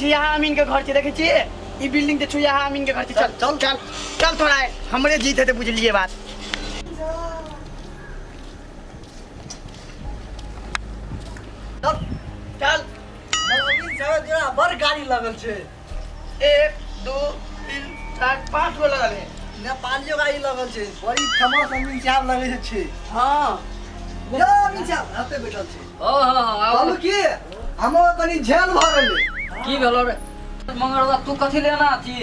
यहाँ अमीन के घर छे देखे छी ई बिल्डिंग छे यहाँ अमीन के घर छे चल चल चल चल थोड़ा हमरे जीत है बुझ लिए बात चल चल अमीन साहब जरा बड़ गाड़ी लगल छे 1 2 3 4 5 गो लगल है नेपालियो गाड़ी लगल छे बड़ी फेमस अमीन साहब लगे छे हां यो अमीन साहब हाथे बैठल छे हां बोलू की हमो कनी झेल भ गेलै की भेलो रे मंगरवा तू कथि लेना छी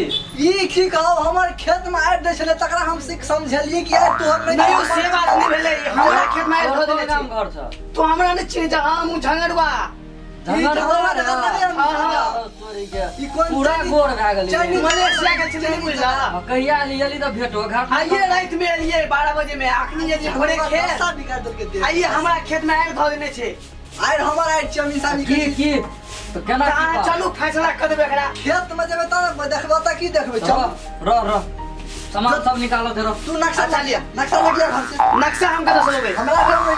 ई की कहौ हमर खेत में आइ दै छले तकरा हम सिख समझलिए कि यार तोहर नहीं से बात नहीं भेले हमरा खेत में धो देने काम छी घर छ तो हमरा ने चिन्ह जा हम झंगड़वा पूरा गोर भए गेलै मलेशिया के छले नहीं बुझला कहिया एलियै त भेटो घाट आइए रात में एलिए 12 बजे में आखनी एलिए भोरे खेत बिगाड़ देलके दे आइए हमरा खेत में आग धो देने छे आइ हमर आइ छी अमीन साहब की तो केना कहां चलू फैसला कर देबे एकरा खेत में जेबे त देखबो त की देखबे चल र सामान सब निकालो दे तू नक्शा लिया नक्शा ले लिया घर से नक्शा हम कत से लेबे हमरा घर में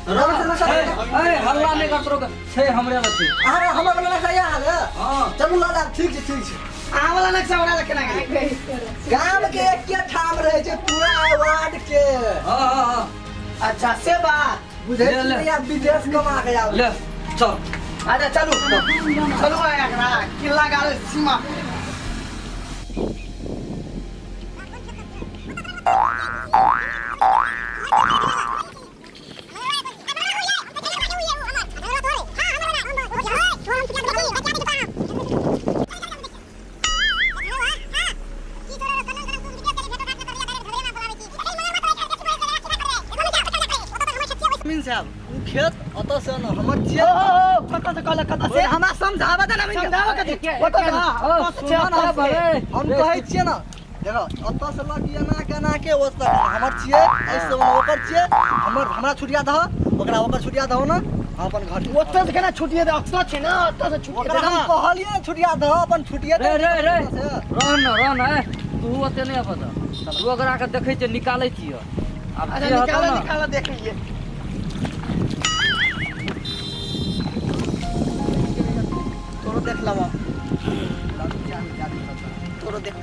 ए हल्ला नहीं कर तोरो छे हमरे ल छी अरे हमर वाला नक्शा यहाँ है हां चलू लाला ठीक छै आ वाला नक्शा वाला केना गेले गांव के एके ठाम रहे छै पूरा वार्ड के हां अच्छा से बात बुझे या विदेश कमा के आव ले चल अच्छा चलू चलू एकरा किला गाल सीमा अमीन साहब उ खेत अत से न हमर छियै कत से हमरा समझाबे त नहीं समझावा कथि हम कहै छियै न देखो अत से लगिए ना केना के ओ हमर छियै ऐसे ओकर छियै हमरा छुटिया दह ओकर छुटिया दहो न अपन घर ओतऽ से केना छुटिए दे अक्सर छै ना ओतऽ से छुटिए ओकरा हम कहलिए छुटिया दह अपन छुटिया रे रहन तू ओते नहीं पता तू ओकरा के देखै छै निकालै छियै अब अच्छा निकाल देख लीजिए तोरो देख लवा तोरो देख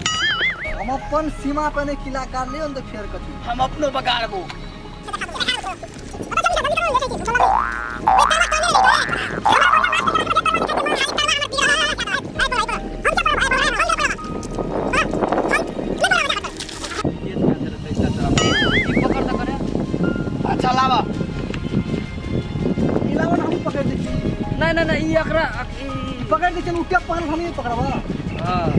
हम अपन सीमा पे नहीं किला कर लियो न तो फेर कथि हम अपनो बगाड़बो अच्छा लावा इलावा हम पकड़ दै छी नहीं ई एकरा पकड़ दै छी उ के पकड़ हम नहीं पकड़बा हां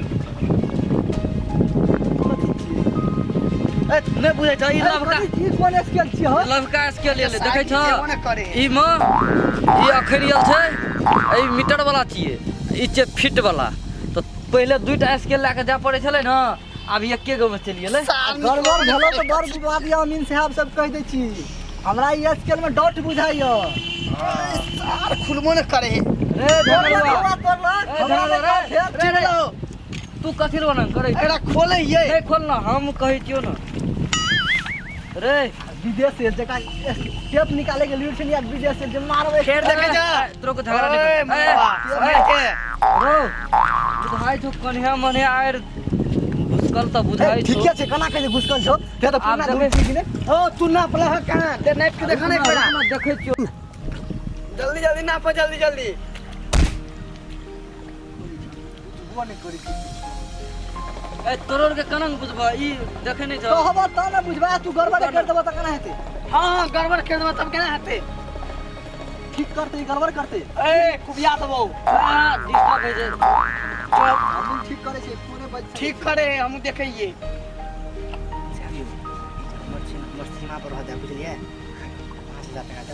नहीं बुझे छ ई लवका ई कोन स्केल छी हो लवका स्केल ले देखे छ ई म ई अखरियल छै ई मीटर वाला छिए ई छै फीट वाला तो पहले दुईटा स्केल लाके जा पड़े छले न अब एके गो में चल गेले गड़बड़ भेलो तो बड़ विवाद या अमीन साहब सब कह दै छी हमरा ई स्केल में डॉट बुझाइयो सार खुलमो न करे रे झगड़वा तू कथि रो न करे एकरा खोले ये नहीं खोलना हम कहै छियो न रे विदेश से जका टेप निकाले के लिए छलिया विदेश से जे मारबे फेर देखे जा तोरो को झगड़ा नहीं के रो बुझाई तो कन्या मने आएर घुसकल त बुझाई ठीक छै कना के घुसकल छो ते तो पूरा घुस की ने ओ तू ना पला कहां ते नाइट के देखा नहीं पड़ा देखे छियो जल्दी ना पर जल्दी वो नहीं करी ए तोरोर के कनन बुझबा ई देखे नहीं छ तो हबा त ना बुझबा तू गड़बड़ कर देबा त कना हेते हां गड़बड़ कर देबा तब केना हेते ठीक करते गड़बड़ करते ए कुबिया दबो हां दिशा भेजे हम ठीक करे छे पूरे बच ठीक करे हम देखिए मर्सीना पर हो जा बुझलिए 5000 टका दे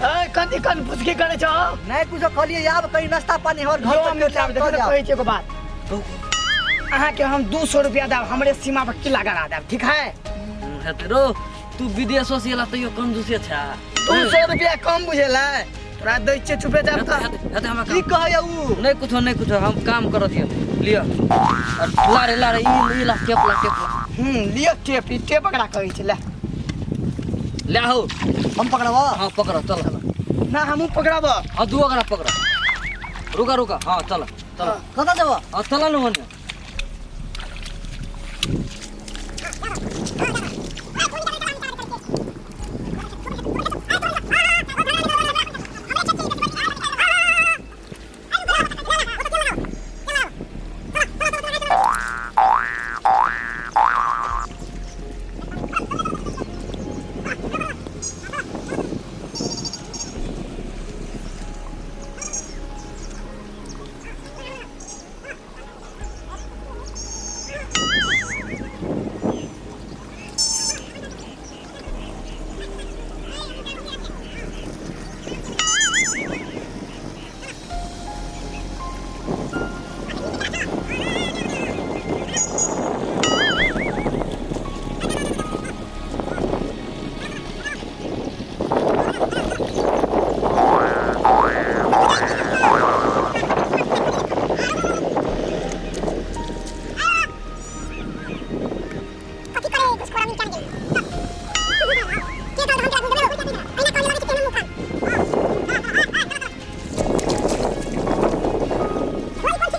ए कथि कन पुछके करे छ नहीं कुछ कहलिए यार कहीं नाश्ता पानी और घर घर में चाब देखो कहै छै को बात अहाँ के हम 200 रुपया देब हमरे सीमा पर किला गड़ा देब ठीक है हेते रो तू विदेशो से एला तइयो कंजूसे छ 200 रुपया कम बुझेला तोरा दै छै चुपे जाब त हेते हम की कहय उ नहीं कुछ हम काम करत हिय लियो लारे ई ला टेप लियो टेप ई टेप पकड़ा कहै छै ले हो हम पकड़वा हां पकड़ चल ना हमहू पकड़ाबो आ दू अगरा पकड़ रुका रुका हाँ चल चल कता जाबो हाँ चल न भने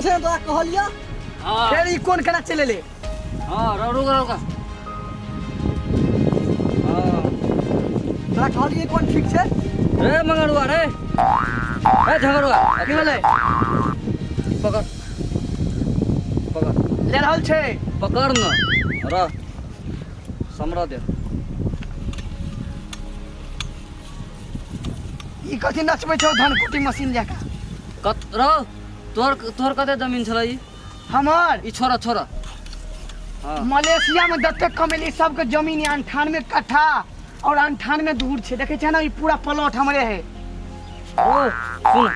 से तो कहलिया हाँ फिर ई कौन केना चले ले हाँ रुका रुका हाँ तोरा कहलिए कोन ठीक छै रे मंगरुआ रे ए झगड़ुआ की भेलै पकड़ पकड़ ले रहल छै पकड़ न र समरा दे ई कथि नचबै छौ धान कुटी मशीन लेके कत र तोहर तोहर कते जमीन छलै ई हमर ई छोरा छोरा हाँ मलेशिया में दत्ते कमेली सबके जमीन 98 कट्ठा और 98 दूर छै देखे छै ना ई पूरा प्लॉट हमरे है ओ सुन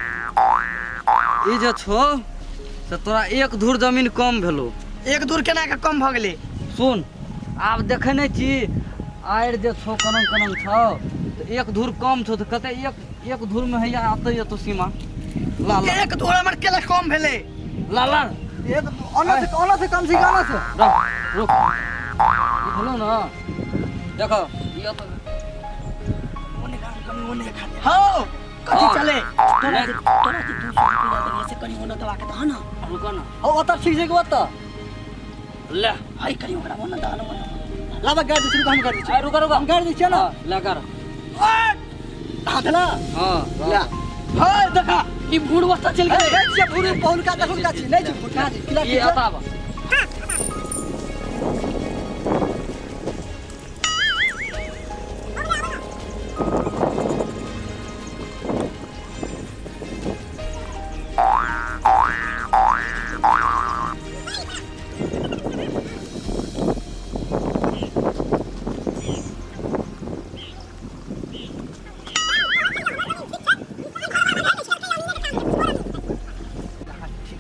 ई जे छौ से तोरा एक धूर जमीन कम भेलो एक दूर केना के कम भ गेलै सुन आब देखे नहीं छी आयर जे छौ कनम कनम छौ तो एक धूर कम छौ तो कते एक धूर में हैया आते ये तो सीमा ला ला एक दूर हमर केला कम भेलै ला ला एक ओना से कम सिखाना से रुक रुक ई भेलो ना देखो ये तो हां कथि हाँ। चले नहीं। तोरा जे 200 रुपया देने से करी होना दवा के दहन रुका ना ओ ओता ठीक छै के बता ले हाय करी ओकरा होना दहन लाबा गाड़ी शुरू हम कर दै छी रुका रुका हम गाड़ी दै छियै ना हाँ, ले कर हाथला हाँ ला हाय देखा ई बूढ़ वस्ता चल ए गेलै छियै पूरे पहुन का देखो का छी नहीं छी फुटना छी किला ये आता बा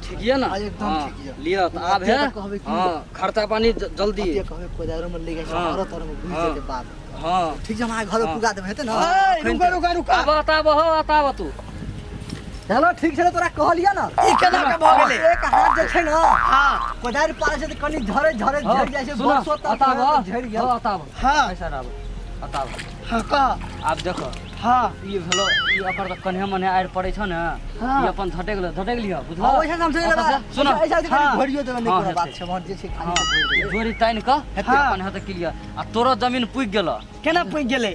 ठीक है ना हाँ, एकदम हाँ, ठीक है। लिया तो आब है कहबै की? हाँ खर्चा पानी जल्दी ये कहबे कोदारो में ले गए हाँ। औरत और में घुस हाँ। के बाद हाँ ठीक छै हमरा घर हाँ। पुगा देबे हेते ना हाय रुका रुका रुका अब आता हो आता तू चलो ठीक छै तोरा कहलिया ना ई केना के भ गेलै एक हाथ जे छै ना हां कोदार पार से कनी झरे झरे हाँ, झड़ जाय छै सुना, बरसो तक आता बा झड़ गेल हाँ, आता बा हाँ। ऐसा रहा आता बा हां का आब देखो हां ई भेलो ई ओकर त कन्हे मने आएर पड़ै छ ने हाँ। ई अपन झटक लियो बुझलो हां ओइसे समझ लेबा सुन ऐसा ऐसा हाँ। घड़ियो देबे हाँ, नहीं बात हेतै। छै मन जे छै हाँ, खाली जोरी ताइन क हेते हाँ। अपन हेते क्लियर आ तोरो जमीन पुग गेल केना पुग गेलै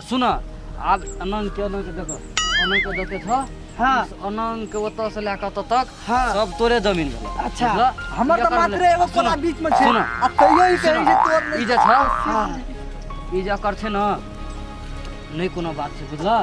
सुन आब अनंग के देखो अनंग के जते छ हां अनंग के ओतऽ से लए कऽ तक हाँ। सब तोरे जमीन भेलो अच्छा। बुझलो? हमर ये त कर मात्र ले। एगो कोना सुन, बीच में छै सुन, आ तैयो ई कहै छै तोर ई नहीं जे छ हां ई जे कर छै न नहीं कोनो बात छै बुझला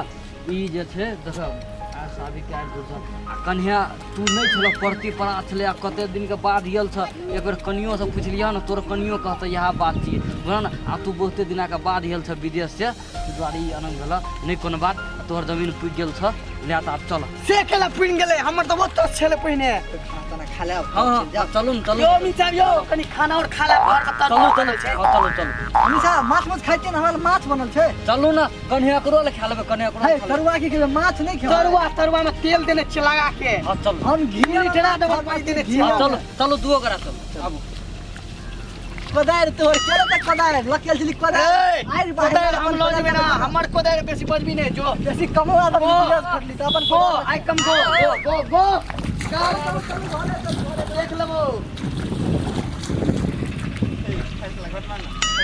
ई जे छै देखो आ शादी के आज बुझल आ कन्या तू नहीं छलो परती पड़ा छले आ कते दिन के बाद यल छ एक बेर कनियो से पूछलिया न तोर कनियो कहत यह बात छी बुझल न आ तू बहुते दिना के बाद यल छ विदेश से तू द्वारी अनंग भेल नहीं कोनो बात तोहर जमीन पुग गेल छ ले त आब चल से केला पुग गेलै हमर त ओतऽ छले पहिने खाना खा ले हां जा चलू न चलू यो मिसाब यो कनी खाना और खा ले घर का चलू तल चलू चलू चलू हमेशा माछ माछ खाइ छियै हमरा माछ बनल छै चलू न कन्या करो ले खा लेबे कन्या करो है तरुआ की खेबे माछ नहीं खेबे तरुआ में तेल देने छियै लगा के हां चल हम घी लिटरा देबे पाई देने छियै चलो चलो दुओ करा चल आबू कोदार तोर चलो तक कोदार लकियल छली कोदार आइ कोदार हम लो जेबे ना हमर कोदार बेसी बजबी नै जो बेसी कमो आदमी बिजनेस करली त अपन गो आई कम गो गो गो चल